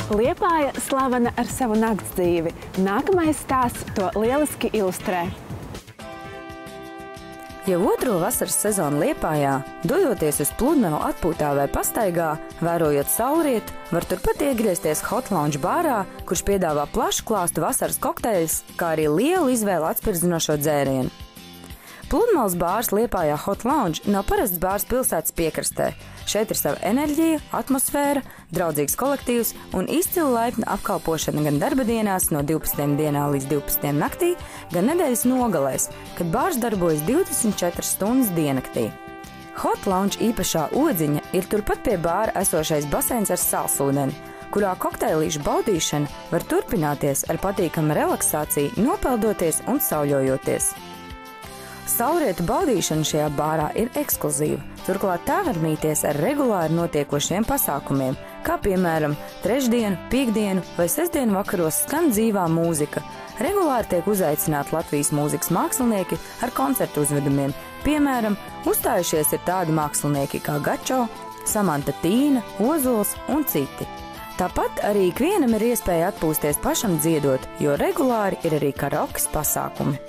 Liepāja slavena ar savu nakts dzīvi. Nākamais stāsts to lieliski ilustrē. Jau otro vasaras sezonu Liepājā, dodoties uz pludmali atpūtā vai pastaigā, vērojot saulrietu, var turpat iegriezties Hot Lounge bārā, kurš piedāvā plašu klāstu vasaras kokteļus, kā arī lielu izvēli atspirdzinošo dzērienu. Pludmales bārs Liepājā Hot Lounge nav parasts bārs pilsētas piekrastē. Šeit ir sava enerģija, atmosfēra, draudzīgs kolektīvs un izcila laipna apkalpošana gan darba dienās no 12 dienā līdz 12 naktī, gan nedēļas nogalēs, kad bārs darbojas 24 stundas diennaktī. Hot Lounge īpašā odziņa ir turpat pie bāra esošais baseins ar salsūdeni, kurā kokteilīšu baudīšana var turpināties ar patīkamu relaksāciju, nopeldoties un sauļojoties. Saulrietu baudīšana šajā bārā ir ekskluzīva, turklāt tā var mīties ar regulāri notiekošiem pasākumiem, kā piemēram trešdienu, piektdienu vai sestdienu vakaros skan dzīvā mūzika. Regulāri tiek uzaicināti Latvijas mūzikas mākslinieki ar koncertu uzvedumiem, piemēram, uzstājušies ir tādi mākslinieki kā Gačo, Samanta Tīna, Ozols un citi. Tāpat arī ikvienam ir iespēja atpūsties pašam dziedot, jo regulāri ir arī karaokas pasākumi.